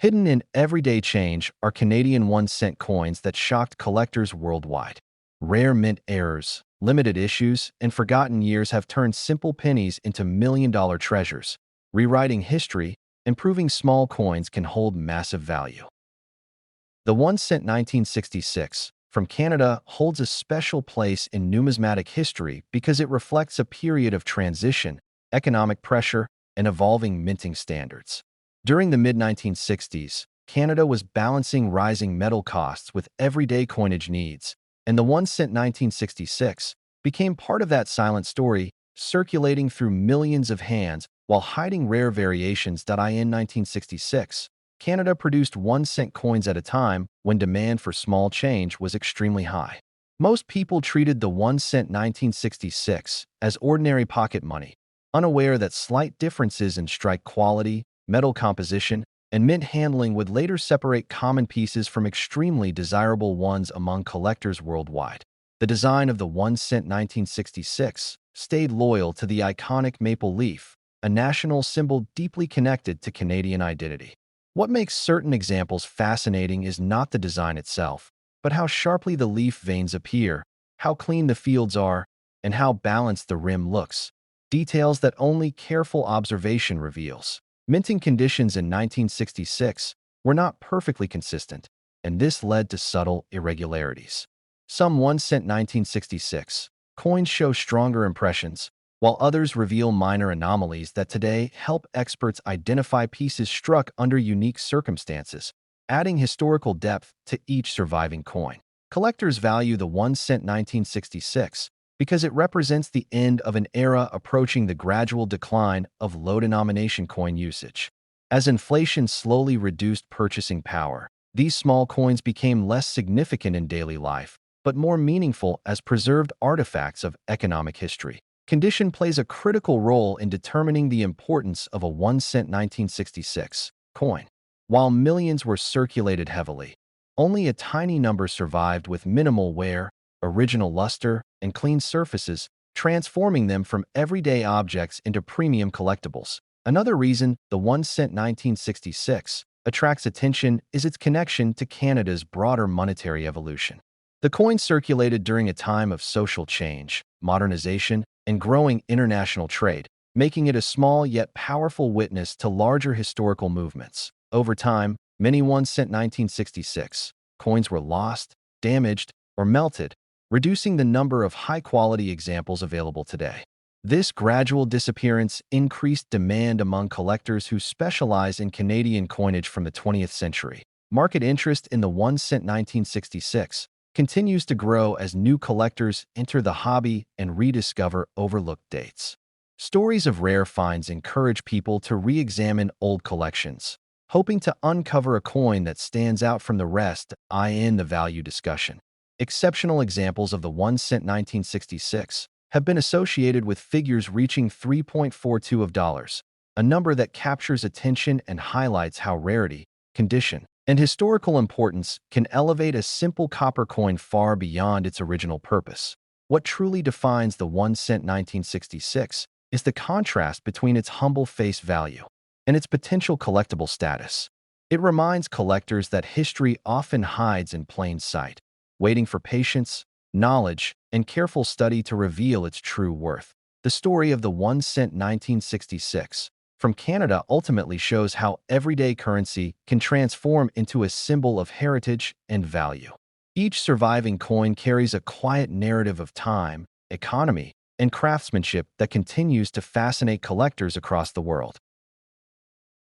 Hidden in everyday change are Canadian 1-cent coins that shocked collectors worldwide. Rare mint errors, limited issues, and forgotten years have turned simple pennies into million-dollar treasures, rewriting history and proving small coins can hold massive value. The 1-cent 1966 from Canada holds a special place in numismatic history because it reflects a period of transition, economic pressure, and evolving minting standards. During the mid-1960s, Canada was balancing rising metal costs with everyday coinage needs, and the 1-cent 1966 became part of that silent story, circulating through millions of hands while hiding rare variations. In 1966, Canada produced 1-cent coins at a time when demand for small change was extremely high. Most people treated the 1-cent 1966 as ordinary pocket money, unaware that slight differences in strike quality, metal composition, and mint handling would later separate common pieces from extremely desirable ones among collectors worldwide. The design of the 1-cent 1966 stayed loyal to the iconic maple leaf, a national symbol deeply connected to Canadian identity. What makes certain examples fascinating is not the design itself, but how sharply the leaf veins appear, how clean the fields are, and how balanced the rim looks, details that only careful observation reveals. Minting conditions in 1966 were not perfectly consistent, and this led to subtle irregularities. Some 1-cent 1966 coins show stronger impressions, while others reveal minor anomalies that today help experts identify pieces struck under unique circumstances, adding historical depth to each surviving coin. Collectors value the 1-cent 1966 because it represents the end of an era approaching the gradual decline of low-denomination coin usage. As inflation slowly reduced purchasing power, these small coins became less significant in daily life, but more meaningful as preserved artifacts of economic history. Condition plays a critical role in determining the importance of a 1-cent 1966 coin. While millions were circulated heavily, only a tiny number survived with minimal wear, original luster, and clean surfaces, transforming them from everyday objects into premium collectibles. Another reason the 1-cent 1966 attracts attention is its connection to Canada's broader monetary evolution. The coin circulated during a time of social change, modernization, and growing international trade, making it a small yet powerful witness to larger historical movements. Over time, many 1-cent 1966 coins were lost, damaged, or melted, reducing the number of high-quality examples available today. This gradual disappearance increased demand among collectors who specialize in Canadian coinage from the 20th century. Market interest in the 1-cent 1966 continues to grow as new collectors enter the hobby and rediscover overlooked dates. Stories of rare finds encourage people to re-examine old collections, hoping to uncover a coin that stands out from the rest in the value discussion. Exceptional examples of the 1-cent 1966 have been associated with figures reaching $3.42, a number that captures attention and highlights how rarity, condition, and historical importance can elevate a simple copper coin far beyond its original purpose. What truly defines the 1-cent 1966 is the contrast between its humble face value and its potential collectible status. It reminds collectors that history often hides in plain sight, waiting for patience, knowledge, and careful study to reveal its true worth. The story of the 1-cent 1966 from Canada ultimately shows how everyday currency can transform into a symbol of heritage and value. Each surviving coin carries a quiet narrative of time, economy, and craftsmanship that continues to fascinate collectors across the world.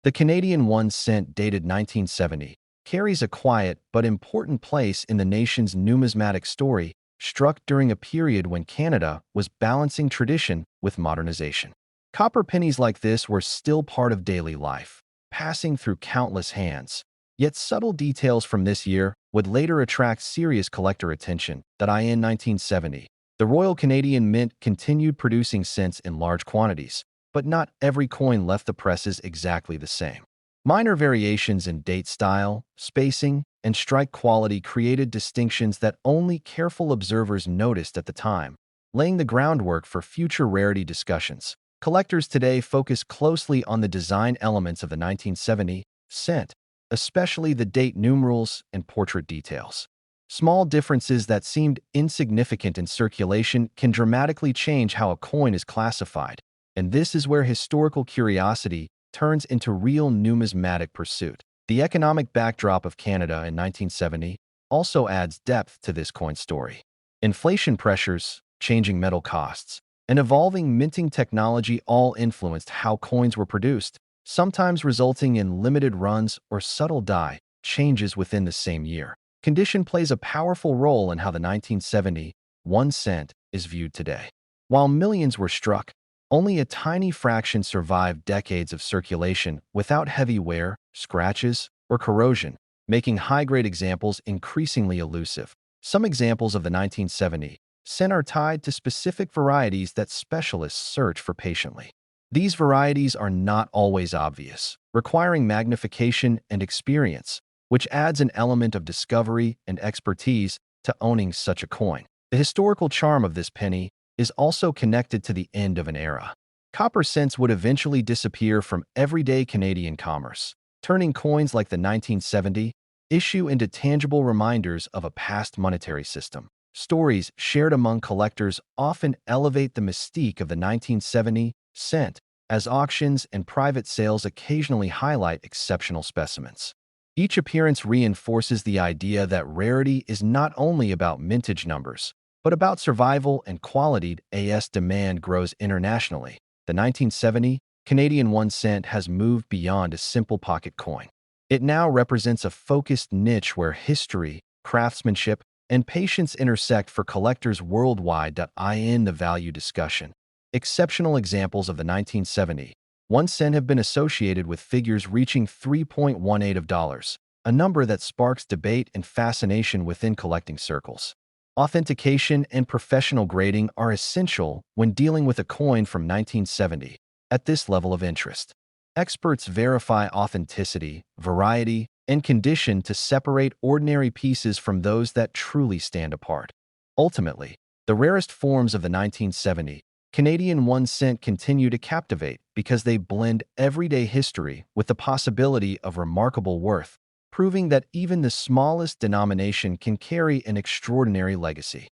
The Canadian 1-cent, dated 1970, carries a quiet but important place in the nation's numismatic story, struck during a period when Canada was balancing tradition with modernization. Copper pennies like this were still part of daily life, passing through countless hands. Yet subtle details from this year would later attract serious collector attention. In 1970, the Royal Canadian Mint continued producing cents in large quantities, but not every coin left the presses exactly the same. Minor variations in date style, spacing, and strike quality created distinctions that only careful observers noticed at the time, laying the groundwork for future rarity discussions. Collectors today focus closely on the design elements of the 1970 cent, especially the date numerals and portrait details. Small differences that seemed insignificant in circulation can dramatically change how a coin is classified, and this is where historical curiosity turns into real numismatic pursuit. The economic backdrop of Canada in 1970 also adds depth to this coin story. Inflation pressures, changing metal costs, and evolving minting technology all influenced how coins were produced, sometimes resulting in limited runs or subtle die changes within the same year. Condition plays a powerful role in how the 1970 1 cent is viewed today. While millions were struck, only a tiny fraction survived decades of circulation without heavy wear, scratches, or corrosion, making high-grade examples increasingly elusive. Some examples of the 1970 cent are tied to specific varieties that specialists search for patiently. These varieties are not always obvious, requiring magnification and experience, which adds an element of discovery and expertise to owning such a coin. The historical charm of this penny is also connected to the end of an era. Copper cents would eventually disappear from everyday Canadian commerce, turning coins like the 1970 issue into tangible reminders of a past monetary system. Stories shared among collectors often elevate the mystique of the 1970 cent, as auctions and private sales occasionally highlight exceptional specimens. Each appearance reinforces the idea that rarity is not only about mintage numbers, but about survival and quality. As demand grows internationally, the 1970 Canadian 1 cent has moved beyond a simple pocket coin. It now represents a focused niche where history, craftsmanship, and patience intersect for collectors worldwide. In the value discussion, exceptional examples of the 1970 1 cent have been associated with figures reaching $3.18 of dollars, a number that sparks debate and fascination within collecting circles. Authentication and professional grading are essential when dealing with a coin from 1970. At this level of interest, experts verify authenticity, variety, and condition to separate ordinary pieces from those that truly stand apart. Ultimately, the rarest forms of the 1970 Canadian 1 cent continue to captivate because they blend everyday history with the possibility of remarkable worth, proving that even the smallest denomination can carry an extraordinary legacy.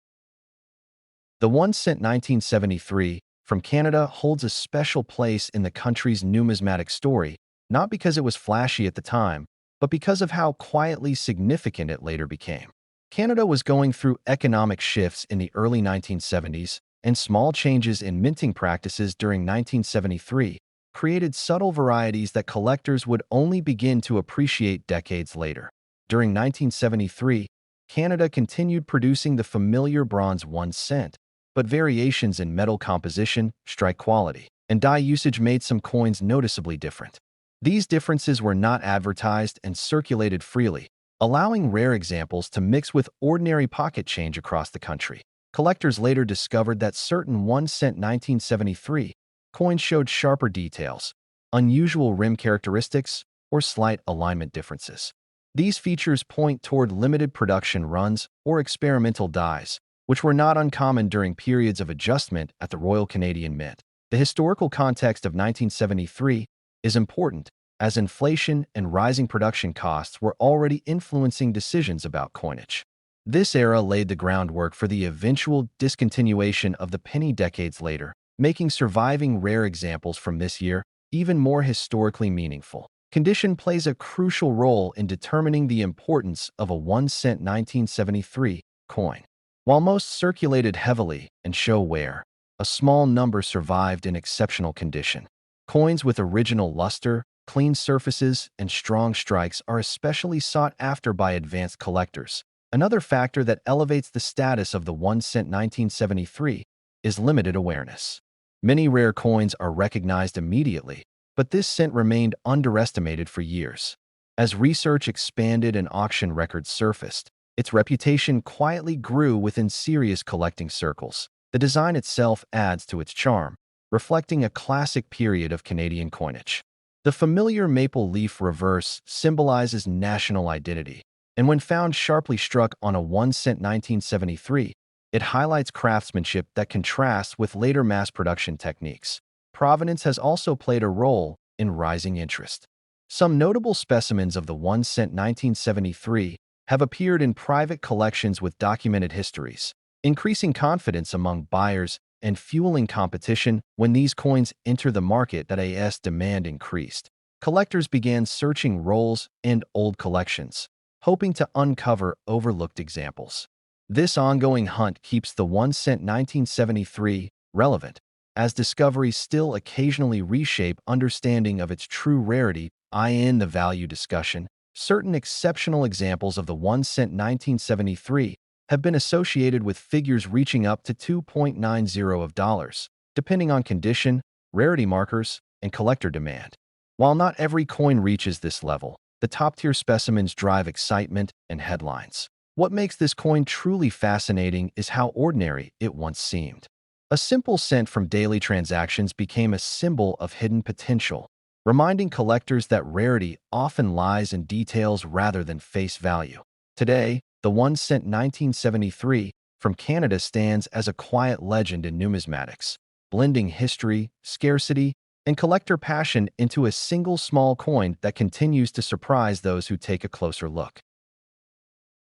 The 1 cent 1973 from Canada holds a special place in the country's numismatic story, not because it was flashy at the time, but because of how quietly significant it later became. Canada was going through economic shifts in the early 1970s, and small changes in minting practices during 1973 created subtle varieties that collectors would only begin to appreciate decades later. During 1973, Canada continued producing the familiar bronze 1 cent, but variations in metal composition, strike quality, and die usage made some coins noticeably different. These differences were not advertised and circulated freely, allowing rare examples to mix with ordinary pocket change across the country. Collectors later discovered that certain 1 cent 1973 coins showed sharper details, unusual rim characteristics, or slight alignment differences. These features point toward limited production runs or experimental dies, which were not uncommon during periods of adjustment at the Royal Canadian Mint. The historical context of 1973 is important, as inflation and rising production costs were already influencing decisions about coinage. This era laid the groundwork for the eventual discontinuation of the penny decades later, making surviving rare examples from this year even more historically meaningful. Condition plays a crucial role in determining the importance of a 1 cent 1973 coin. While most circulated heavily and show wear, a small number survived in exceptional condition. Coins with original luster, clean surfaces, and strong strikes are especially sought after by advanced collectors. Another factor that elevates the status of the 1 cent 1973 is limited awareness. Many rare coins are recognized immediately, but this cent remained underestimated for years. As research expanded and auction records surfaced, its reputation quietly grew within serious collecting circles. The design itself adds to its charm, reflecting a classic period of Canadian coinage. The familiar maple leaf reverse symbolizes national identity, and when found sharply struck on a 1 cent 1973, it highlights craftsmanship that contrasts with later mass production techniques. Provenance has also played a role in rising interest. Some notable specimens of the 1 cent 1973 have appeared in private collections with documented histories, increasing confidence among buyers and fueling competition. When these coins enter the market, that as demand increased, collectors began searching rolls and old collections, hoping to uncover overlooked examples. This ongoing hunt keeps the 1 cent 1973 relevant, as discoveries still occasionally reshape understanding of its true rarity. In the value discussion, certain exceptional examples of the 1 cent 1973 have been associated with figures reaching up to $2.90 of dollars, depending on condition, rarity markers, and collector demand. While not every coin reaches this level, the top-tier specimens drive excitement and headlines. What makes this coin truly fascinating is how ordinary it once seemed. A simple cent from daily transactions became a symbol of hidden potential, reminding collectors that rarity often lies in details rather than face value. Today, the 1 cent 1973 from Canada stands as a quiet legend in numismatics, blending history, scarcity, and collector passion into a single small coin that continues to surprise those who take a closer look.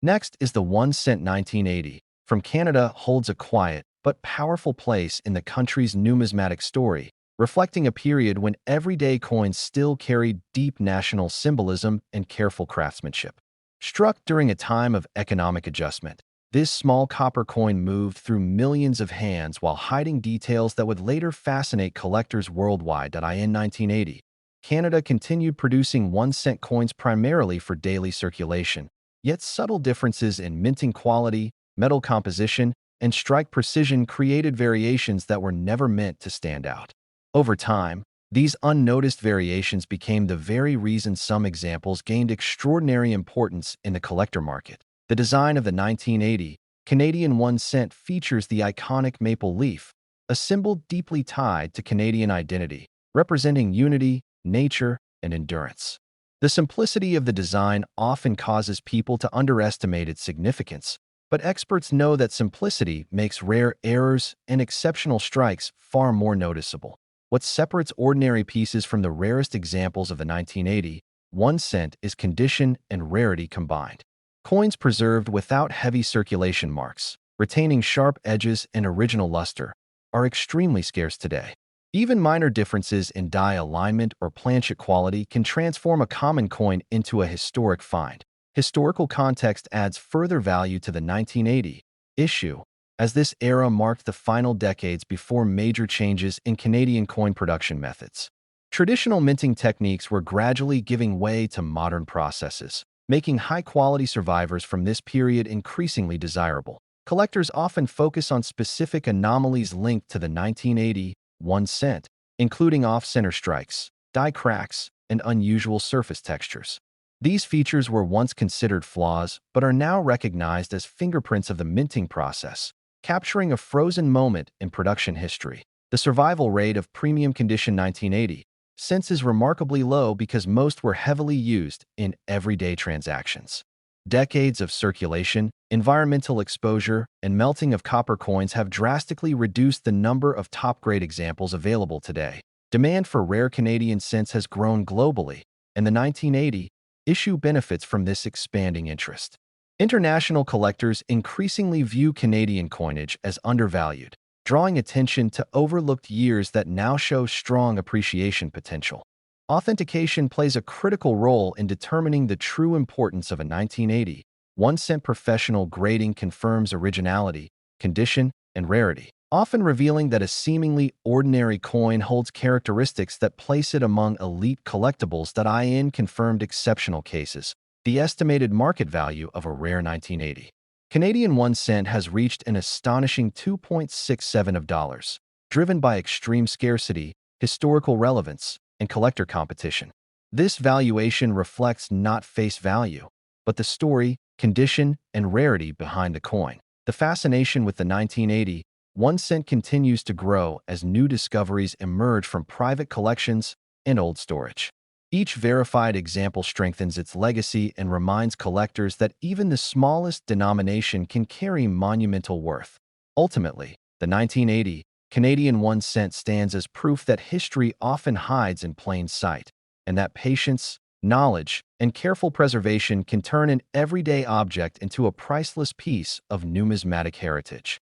Next is the 1 cent 1980 from Canada, holds a quiet but powerful place in the country's numismatic story, reflecting a period when everyday coins still carried deep national symbolism and careful craftsmanship. Struck during a time of economic adjustment, this small copper coin moved through millions of hands while hiding details that would later fascinate collectors worldwide. In 1980, Canada continued producing 1 cent coins primarily for daily circulation, yet subtle differences in minting quality, metal composition, and strike precision created variations that were never meant to stand out. Over time, these unnoticed variations became the very reason some examples gained extraordinary importance in the collector market. The design of the 1980 Canadian 1 cent features the iconic maple leaf, a symbol deeply tied to Canadian identity, representing unity, nature, and endurance. The simplicity of the design often causes people to underestimate its significance, but experts know that simplicity makes rare errors and exceptional strikes far more noticeable. What separates ordinary pieces from the rarest examples of the 1980 1 cent is condition and rarity combined. Coins preserved without heavy circulation marks, retaining sharp edges and original luster, are extremely scarce today. Even minor differences in die alignment or planchet quality can transform a common coin into a historic find. Historical context adds further value to the 1980 issue, as this era marked the final decades before major changes in Canadian coin production methods. Traditional minting techniques were gradually giving way to modern processes, making high-quality survivors from this period increasingly desirable. Collectors often focus on specific anomalies linked to the 1980 1 cent, including off-center strikes, die cracks, and unusual surface textures. These features were once considered flaws, but are now recognized as fingerprints of the minting process, capturing a frozen moment in production history. The survival rate of premium condition 1980 cents is remarkably low because most were heavily used in everyday transactions. Decades of circulation, environmental exposure, and melting of copper coins have drastically reduced the number of top-grade examples available today. Demand for rare Canadian cents has grown globally, and the 1980 issue benefits from this expanding interest. International collectors increasingly view Canadian coinage as undervalued, drawing attention to overlooked years that now show strong appreciation potential. Authentication plays a critical role in determining the true importance of a 1980 1 cent. Professional grading confirms originality, condition, and rarity, often revealing that a seemingly ordinary coin holds characteristics that place it among elite collectibles. In confirmed exceptional cases, the estimated market value of a rare 1980 Canadian 1 cent has reached an astonishing $2.67 of dollars, driven by extreme scarcity, historical relevance, and collector competition. This valuation reflects not face value, but the story, condition, and rarity behind the coin. The fascination with the 1980 1 cent continues to grow as new discoveries emerge from private collections and old storage. Each verified example strengthens its legacy and reminds collectors that even the smallest denomination can carry monumental worth. Ultimately, the 1980 Canadian 1 cent stands as proof that history often hides in plain sight, and that patience, knowledge, and careful preservation can turn an everyday object into a priceless piece of numismatic heritage.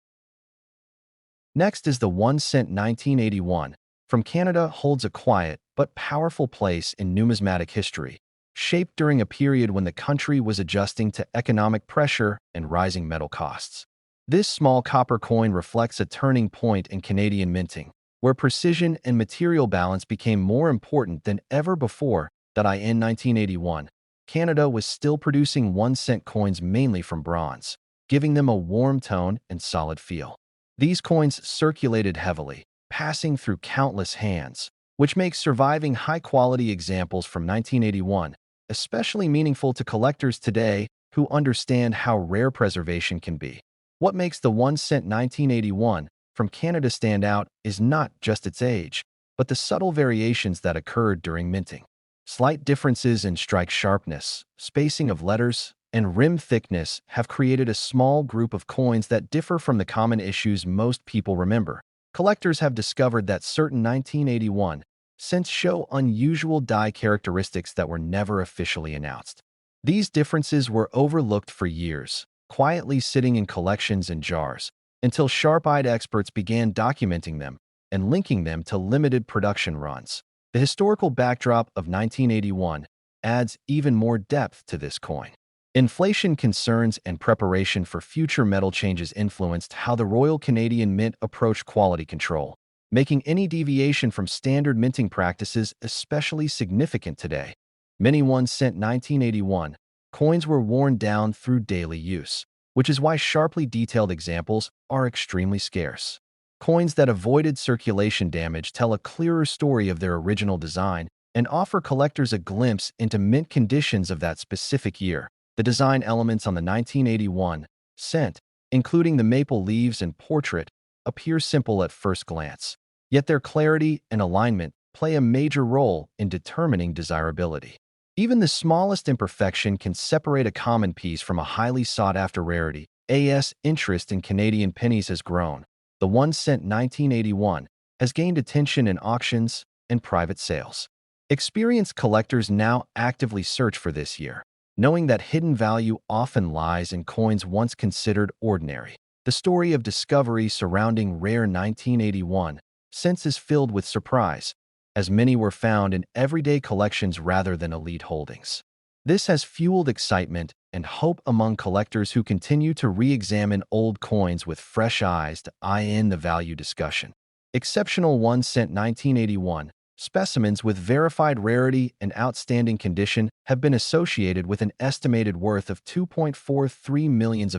Next is the 1 cent 1981 from Canada holds a quiet but powerful place in numismatic history, shaped during a period when the country was adjusting to economic pressure and rising metal costs. This small copper coin reflects a turning point in Canadian minting, where precision and material balance became more important than ever before. In 1981, Canada was still producing 1 cent coins mainly from bronze, giving them a warm tone and solid feel. These coins circulated heavily, passing through countless hands, which makes surviving high-quality examples from 1981 especially meaningful to collectors today who understand how rare preservation can be. What makes the 1 cent 1981 from Canada stand out is not just its age, but the subtle variations that occurred during minting. Slight differences in strike sharpness, spacing of letters, and rim thickness have created a small group of coins that differ from the common issues most people remember. Collectors have discovered that certain 1981 cents show unusual die characteristics that were never officially announced. These differences were overlooked for years, quietly sitting in collections and jars, until sharp-eyed experts began documenting them and linking them to limited production runs. The historical backdrop of 1981 adds even more depth to this coin. Inflation concerns and preparation for future metal changes influenced how the Royal Canadian Mint approached quality control, making any deviation from standard minting practices especially significant today. Many 1 cent 1981 coins were worn down through daily use, which is why sharply detailed examples are extremely scarce. Coins that avoided circulation damage tell a clearer story of their original design and offer collectors a glimpse into mint conditions of that specific year. The design elements on the 1981 cent, including the maple leaves and portrait, appear simple at first glance, yet their clarity and alignment play a major role in determining desirability. Even the smallest imperfection can separate a common piece from a highly sought-after rarity. As interest in Canadian pennies has grown, the 1 cent 1981 has gained attention in auctions and private sales. Experienced collectors now actively search for this year, knowing that hidden value often lies in coins once considered ordinary. The story of discovery surrounding rare 1981 cents is filled with surprise, as many were found in everyday collections rather than elite holdings. This has fueled excitement and hope among collectors who continue to re-examine old coins with fresh eyes to in the value discussion. Exceptional 1 cent 1981 specimens with verified rarity and outstanding condition have been associated with an estimated worth of $2.43 million,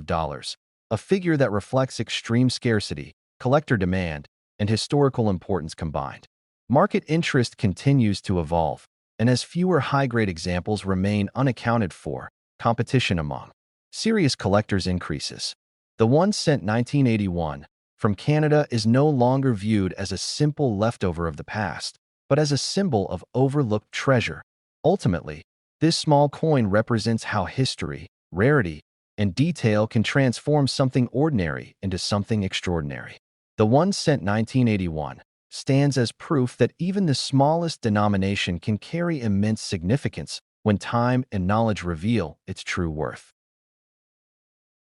a figure that reflects extreme scarcity, collector demand, and historical importance combined. Market interest continues to evolve, and as fewer high-grade examples remain unaccounted for, competition among serious collectors increases. The 1 cent 1981 from Canada is no longer viewed as a simple leftover of the past, but as a symbol of overlooked treasure. Ultimately, this small coin represents how history, rarity, and detail can transform something ordinary into something extraordinary. The 1 cent 1981 stands as proof that even the smallest denomination can carry immense significance when time and knowledge reveal its true worth.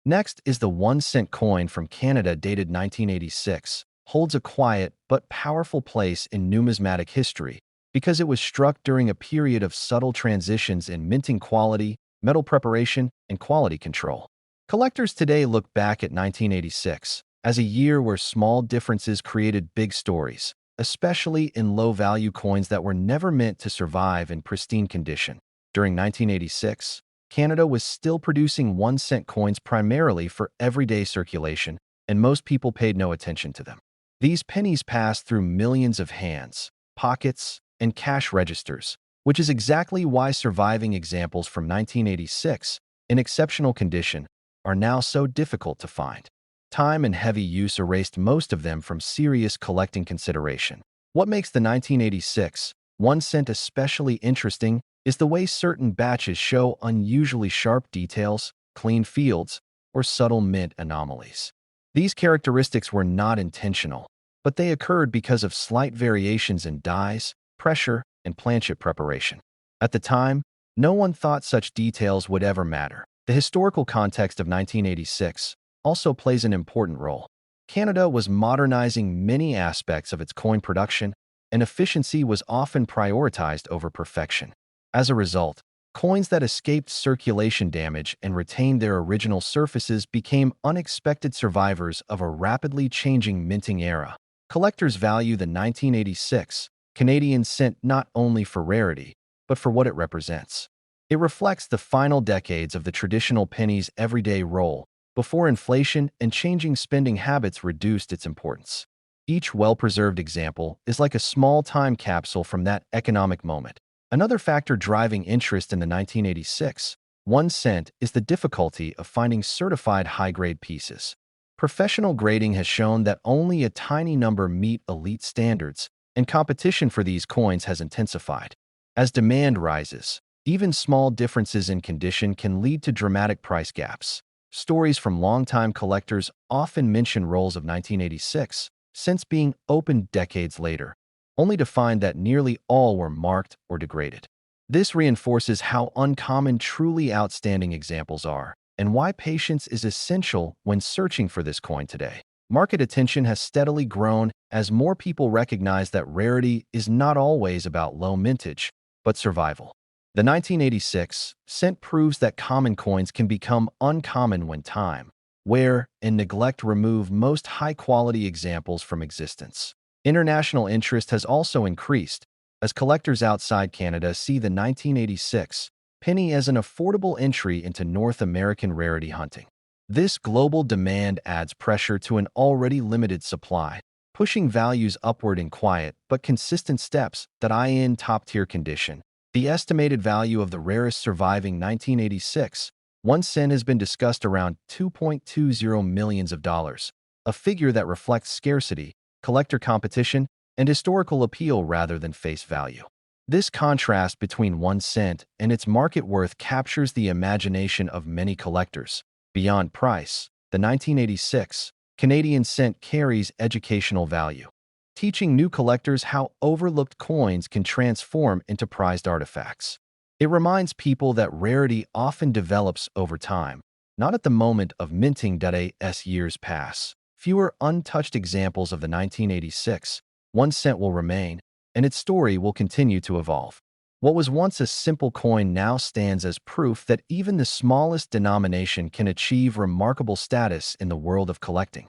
Next is the 1 cent coin from Canada dated 1986, holds a quiet but powerful place in numismatic history because it was struck during a period of subtle transitions in minting quality, metal preparation, and quality control. Collectors today look back at 1986 as a year where small differences created big stories, especially in low-value coins that were never meant to survive in pristine condition. During 1986, Canada was still producing 1 cent coins primarily for everyday circulation, and most people paid no attention to them. These pennies passed through millions of hands, pockets, and cash registers, which is exactly why surviving examples from 1986, in exceptional condition, are now so difficult to find. Time and heavy use erased most of them from serious collecting consideration. What makes the 1986 1 cent especially interesting is the way certain batches show unusually sharp details, clean fields, or subtle mint anomalies. These characteristics were not intentional, but they occurred because of slight variations in dyes, pressure, and planchet preparation. At the time, no one thought such details would ever matter. The historical context of 1986 also plays an important role. Canada was modernizing many aspects of its coin production, and efficiency was often prioritized over perfection. As a result, coins that escaped circulation damage and retained their original surfaces became unexpected survivors of a rapidly changing minting era. Collectors value the 1986 Canadian cent not only for rarity, but for what it represents. It reflects the final decades of the traditional penny's everyday role before inflation and changing spending habits reduced its importance. Each well-preserved example is like a small time capsule from that economic moment. Another factor driving interest in the 1986 1 cent is the difficulty of finding certified high-grade pieces. Professional grading has shown that only a tiny number meet elite standards, and competition for these coins has intensified. As demand rises, even small differences in condition can lead to dramatic price gaps. Stories from longtime collectors often mention rolls of 1986 cents being opened decades later, only to find that nearly all were marked or degraded. This reinforces how uncommon truly outstanding examples are, and why patience is essential when searching for this coin today. Market attention has steadily grown as more people recognize that rarity is not always about low mintage, but survival. The 1986 cent proves that common coins can become uncommon when time, wear, and neglect remove most high-quality examples from existence. International interest has also increased, as collectors outside Canada see the 1986 penny as an affordable entry into North American rarity hunting. This global demand adds pressure to an already limited supply, pushing values upward in quiet but consistent steps that eye in top-tier condition. The estimated value of the rarest surviving 1986 1 cent has been discussed around $2.20 million, a figure that reflects scarcity, collector competition, and historical appeal rather than face value. This contrast between 1 cent and its market worth captures the imagination of many collectors. Beyond price, the 1986 Canadian cent carries educational value, teaching new collectors how overlooked coins can transform into prized artifacts. It reminds people that rarity often develops over time, not at the moment of minting. As years pass, fewer untouched examples of the 1986 1 cent will remain, and its story will continue to evolve. What was once a simple coin now stands as proof that even the smallest denomination can achieve remarkable status in the world of collecting.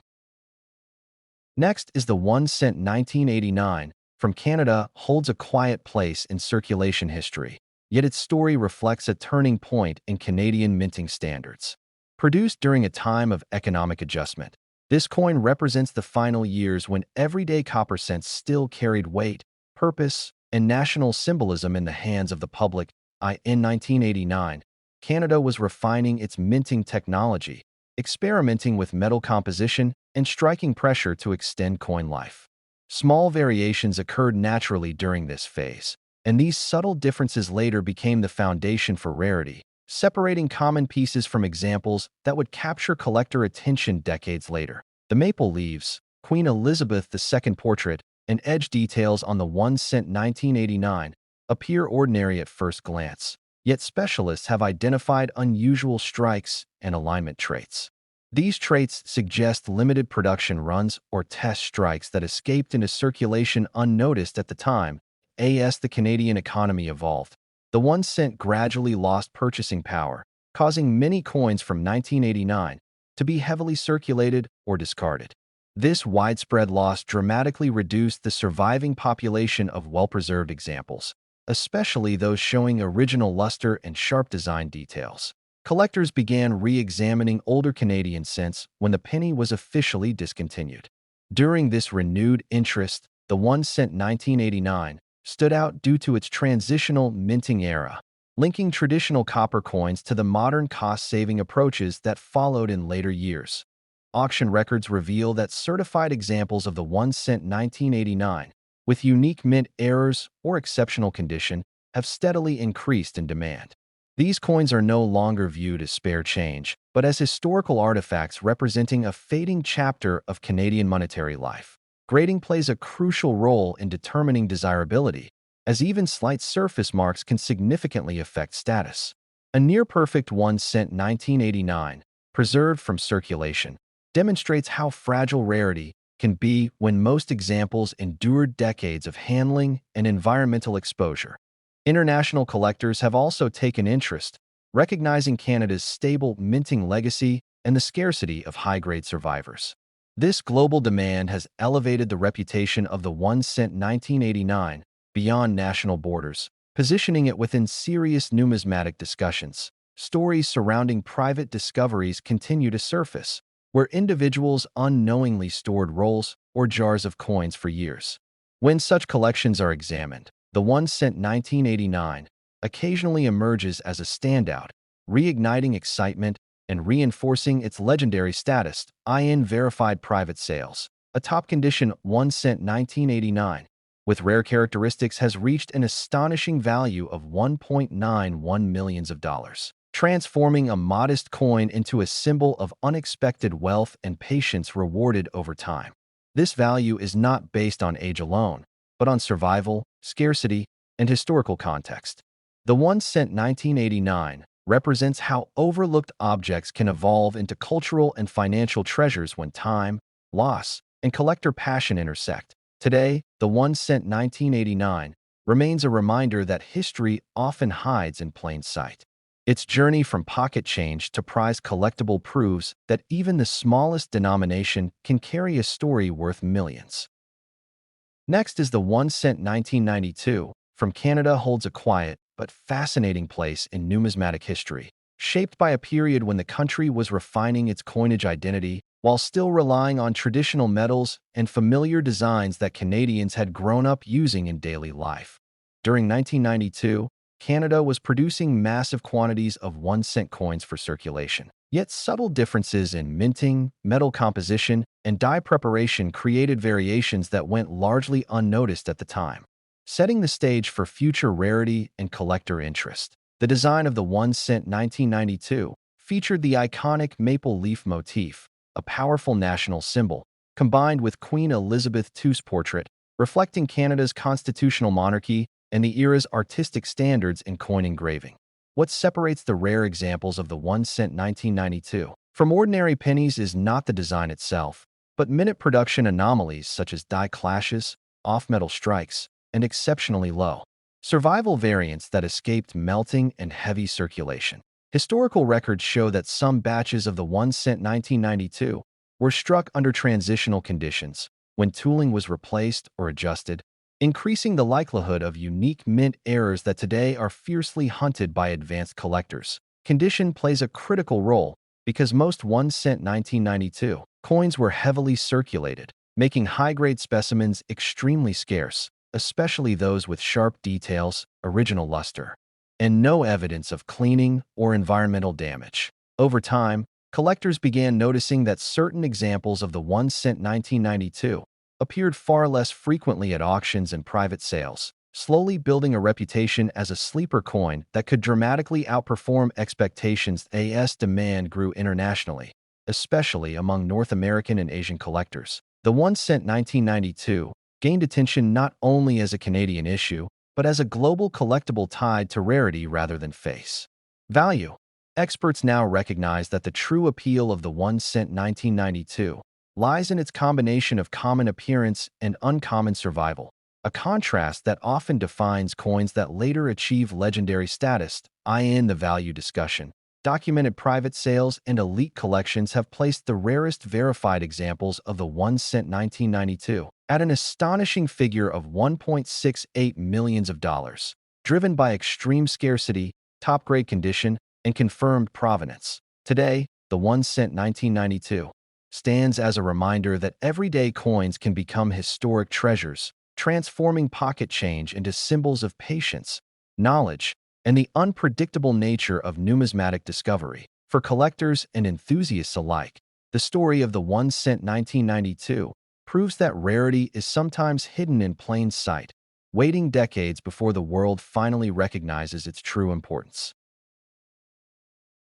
Next is the 1 cent 1989 from Canada holds a quiet place in circulation history, yet its story reflects a turning point in Canadian minting standards. Produced during a time of economic adjustment, this coin represents the final years when everyday copper cents still carried weight, purpose, and national symbolism in the hands of the public. In 1989, Canada was refining its minting technology, experimenting with metal composition, and striking pressure to extend coin life. Small variations occurred naturally during this phase, and these subtle differences later became the foundation for rarity, separating common pieces from examples that would capture collector attention decades later. The maple leaves, Queen Elizabeth II portrait, and edge details on the 1 cent 1989 appear ordinary at first glance, yet specialists have identified unusual strikes and alignment traits. These traits suggest limited production runs or test strikes that escaped into circulation unnoticed at the time. As the Canadian economy evolved, the 1 cent gradually lost purchasing power, causing many coins from 1989 to be heavily circulated or discarded. This widespread loss dramatically reduced the surviving population of well-preserved examples, especially those showing original luster and sharp design details. Collectors began re-examining older Canadian cents when the penny was officially discontinued. During this renewed interest, the 1 cent 1989 stood out due to its transitional minting era, linking traditional copper coins to the modern cost-saving approaches that followed in later years. Auction records reveal that certified examples of the 1 cent 1989, with unique mint errors or exceptional condition, have steadily increased in demand. These coins are no longer viewed as spare change, but as historical artifacts representing a fading chapter of Canadian monetary life. Grading plays a crucial role in determining desirability, as even slight surface marks can significantly affect status. A near-perfect 1 cent 1989, preserved from circulation, demonstrates how fragile rarity can be when most examples endured decades of handling and environmental exposure. International collectors have also taken interest, recognizing Canada's stable minting legacy and the scarcity of high-grade survivors. This global demand has elevated the reputation of the 1 cent 1989 beyond national borders, positioning it within serious numismatic discussions. Stories surrounding private discoveries continue to surface, where individuals unknowingly stored rolls or jars of coins for years. When such collections are examined, the 1 cent 1989 occasionally emerges as a standout, reigniting excitement and reinforcing its legendary status. In verified private sales, a top condition 1 cent 1989 with rare characteristics has reached an astonishing value of $1.91 million, transforming a modest coin into a symbol of unexpected wealth and patience rewarded over time. This value is not based on age alone, but on survival, scarcity, and historical context. The 1 cent 1989 represents how overlooked objects can evolve into cultural and financial treasures when time, loss, and collector passion intersect. Today, the 1 cent 1989 remains a reminder that history often hides in plain sight. Its journey from pocket change to prized collectible proves that even the smallest denomination can carry a story worth millions. Next is the 1 cent 1992 from Canada holds a quiet but fascinating place in numismatic history, shaped by a period when the country was refining its coinage identity while still relying on traditional metals and familiar designs that Canadians had grown up using in daily life. During 1992, Canada was producing massive quantities of 1 cent coins for circulation. Yet subtle differences in minting, metal composition, and die preparation created variations that went largely unnoticed at the time, setting the stage for future rarity and collector interest. The design of the 1 cent 1992 featured the iconic maple leaf motif, a powerful national symbol, combined with Queen Elizabeth II's portrait, reflecting Canada's constitutional monarchy and the era's artistic standards in coin engraving. What separates the rare examples of the 1 cent 1992 from ordinary pennies is not the design itself, but minute production anomalies such as die clashes, off-metal strikes, and exceptionally low survival variants that escaped melting and heavy circulation. Historical records show that some batches of the 1 cent 1992 were struck under transitional conditions when tooling was replaced or adjusted, increasing the likelihood of unique mint errors that today are fiercely hunted by advanced collectors. Condition plays a critical role because most 1 cent 1992 coins were heavily circulated, making high-grade specimens extremely scarce, especially those with sharp details, original luster, and no evidence of cleaning or environmental damage. Over time, collectors began noticing that certain examples of the 1 cent 1992 appeared far less frequently at auctions and private sales, slowly building a reputation as a sleeper coin that could dramatically outperform expectations. As demand grew internationally, especially among North American and Asian collectors. The 1 cent 1992 gained attention not only as a Canadian issue, but as a global collectible tied to rarity rather than face value. Experts now recognize that the true appeal of the 1 cent 1992 lies in its combination of common appearance and uncommon survival, a contrast that often defines coins that later achieve legendary status. In the value discussion, documented private sales and elite collections have placed the rarest verified examples of the 1 cent 1992 at an astonishing figure of $1.68 million, driven by extreme scarcity, top-grade condition, and confirmed provenance. Today, the 1 cent 1992 stands as a reminder that everyday coins can become historic treasures, transforming pocket change into symbols of patience, knowledge, and the unpredictable nature of numismatic discovery. For collectors and enthusiasts alike, the story of the 1 cent 1992 proves that rarity is sometimes hidden in plain sight, waiting decades before the world finally recognizes its true importance.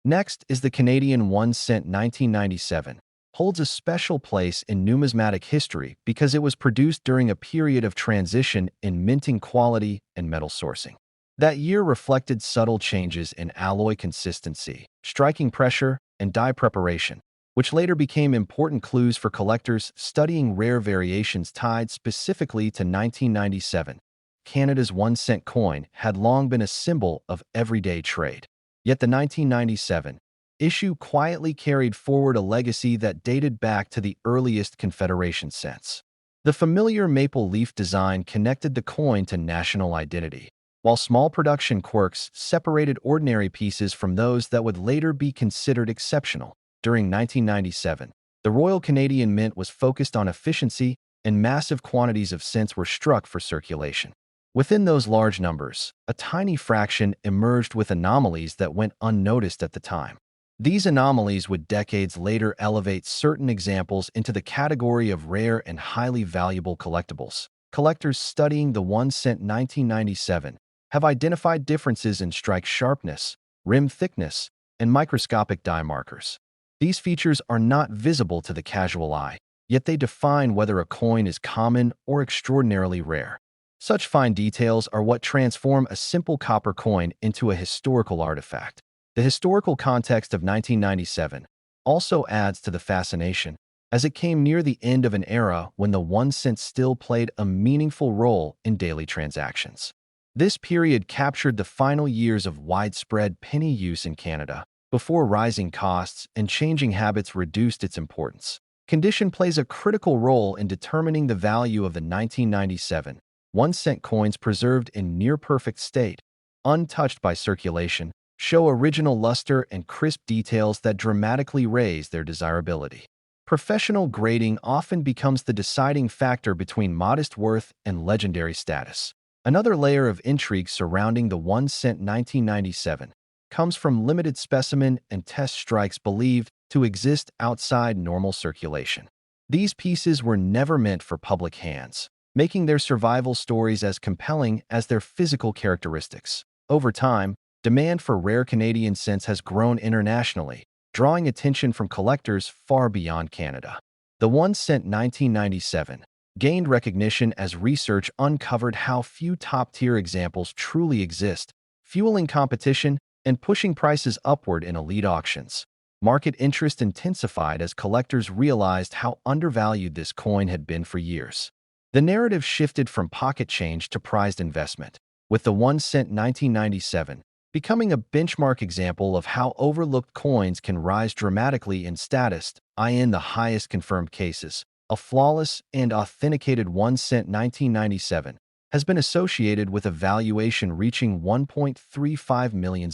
Next is the Canadian 1 cent 1997, holds a special place in numismatic history because it was produced during a period of transition in minting quality and metal sourcing. That year reflected subtle changes in alloy consistency, striking pressure, and die preparation, which later became important clues for collectors studying rare variations tied specifically to 1997. Canada's 1-cent coin had long been a symbol of everyday trade. Yet the 1997 issue quietly carried forward a legacy that dated back to the earliest Confederation cents. The familiar maple leaf design connected the coin to national identity, while small production quirks separated ordinary pieces from those that would later be considered exceptional. During 1997, the Royal Canadian Mint was focused on efficiency, and massive quantities of cents were struck for circulation. Within those large numbers, a tiny fraction emerged with anomalies that went unnoticed at the time. These anomalies would decades later elevate certain examples into the category of rare and highly valuable collectibles. Collectors studying the 1-cent 1997 have identified differences in strike sharpness, rim thickness, and microscopic die markers. These features are not visible to the casual eye, yet they define whether a coin is common or extraordinarily rare. Such fine details are what transform a simple copper coin into a historical artifact. The historical context of 1997 also adds to the fascination, as it came near the end of an era when the 1-cent still played a meaningful role in daily transactions. This period captured the final years of widespread penny use in Canada, before rising costs and changing habits reduced its importance. Condition plays a critical role in determining the value of the 1997 1-cent coins preserved in near-perfect state, untouched by circulation, show original luster and crisp details that dramatically raise their desirability. Professional grading often becomes the deciding factor between modest worth and legendary status. Another layer of intrigue surrounding the 1-cent 1997 comes from limited specimen and test strikes believed to exist outside normal circulation. These pieces were never meant for public hands, making their survival stories as compelling as their physical characteristics. Over time, demand for rare Canadian cents has grown internationally, drawing attention from collectors far beyond Canada. The 1-cent 1997 gained recognition as research uncovered how few top-tier examples truly exist, fueling competition and pushing prices upward in elite auctions. Market interest intensified as collectors realized how undervalued this coin had been for years. The narrative shifted from pocket change to prized investment, with the 1-cent 1997 becoming a benchmark example of how overlooked coins can rise dramatically in status. In the highest confirmed cases, a flawless and authenticated 1-cent 1997 has been associated with a valuation reaching $1.35 million,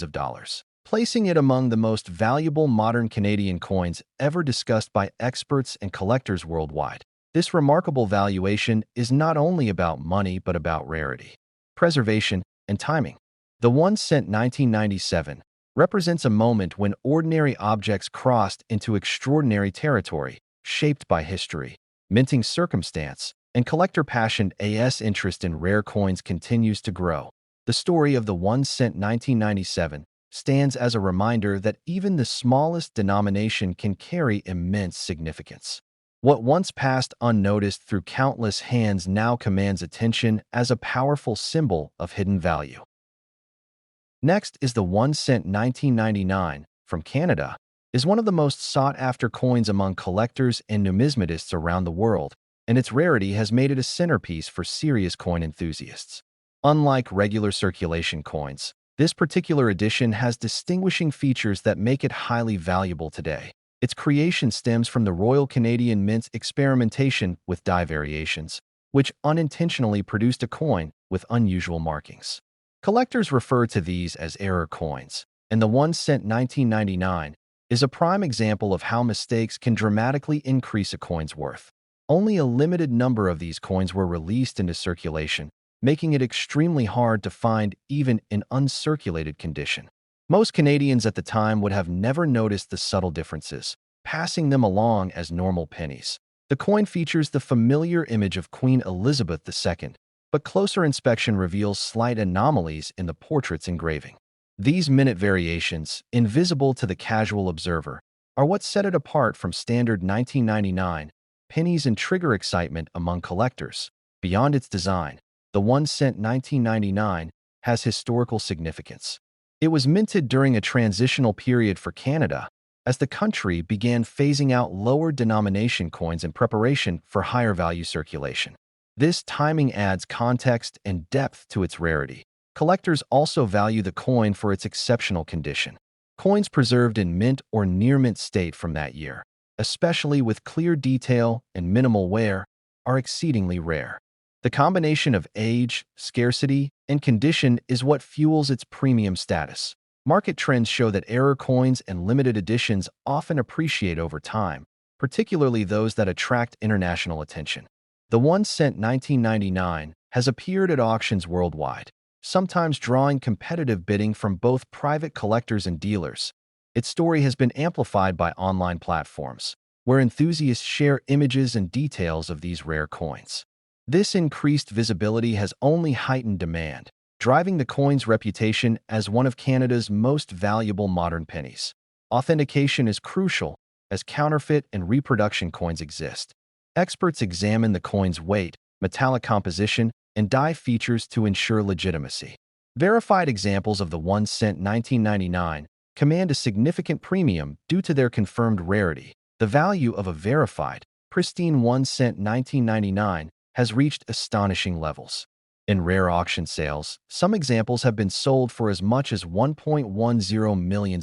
placing it among the most valuable modern Canadian coins ever discussed by experts and collectors worldwide. This remarkable valuation is not only about money but about rarity, preservation, and timing. The 1-cent 1997 represents a moment when ordinary objects crossed into extraordinary territory, shaped by history, minting circumstance, and collector passion. As interest in rare coins continues to grow, the story of the 1-cent 1997 stands as a reminder that even the smallest denomination can carry immense significance. What once passed unnoticed through countless hands now commands attention as a powerful symbol of hidden value. Next is the 1-cent 1999 from Canada, is one of the most sought-after coins among collectors and numismatists around the world, and its rarity has made it a centerpiece for serious coin enthusiasts. Unlike regular circulation coins, this particular edition has distinguishing features that make it highly valuable today. Its creation stems from the Royal Canadian Mint's experimentation with die variations, which unintentionally produced a coin with unusual markings. Collectors refer to these as error coins, and the 1-cent 1999 is a prime example of how mistakes can dramatically increase a coin's worth. Only a limited number of these coins were released into circulation, making it extremely hard to find even in uncirculated condition. Most Canadians at the time would have never noticed the subtle differences, passing them along as normal pennies. The coin features the familiar image of Queen Elizabeth II, but closer inspection reveals slight anomalies in the portrait's engraving. These minute variations, invisible to the casual observer, are what set it apart from standard 1999 pennies and trigger excitement among collectors. Beyond its design, the 1 cent 1999 has historical significance. It was minted during a transitional period for Canada as the country began phasing out lower denomination coins in preparation for higher value circulation. This timing adds context and depth to its rarity. Collectors also value the coin for its exceptional condition. Coins preserved in mint or near mint state from that year, especially with clear detail and minimal wear, are exceedingly rare. The combination of age, scarcity, and condition is what fuels its premium status. Market trends show that error coins and limited editions often appreciate over time, particularly those that attract international attention. The 1 cent 1999 has appeared at auctions worldwide, sometimes drawing competitive bidding from both private collectors and dealers. Its story has been amplified by online platforms, where enthusiasts share images and details of these rare coins. This increased visibility has only heightened demand, driving the coin's reputation as one of Canada's most valuable modern pennies. Authentication is crucial, as counterfeit and reproduction coins exist. Experts examine the coin's weight, metallic composition, and die features to ensure legitimacy. Verified examples of the 1 cent 1999 command a significant premium due to their confirmed rarity. The value of a verified, pristine 1 cent 1999 has reached astonishing levels. In rare auction sales, some examples have been sold for as much as $1.10 million,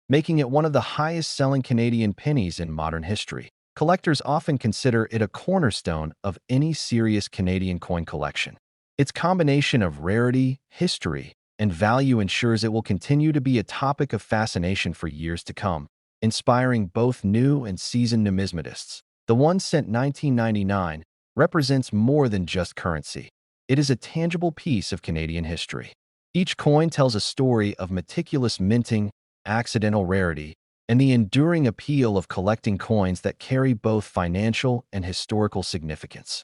making it one of the highest-selling Canadian pennies in modern history. Collectors often consider it a cornerstone of any serious Canadian coin collection. Its combination of rarity, history, and value ensures it will continue to be a topic of fascination for years to come, inspiring both new and seasoned numismatists. The 1 cent 1999 represents more than just currency. It is a tangible piece of Canadian history. Each coin tells a story of meticulous minting, accidental rarity, and the enduring appeal of collecting coins that carry both financial and historical significance.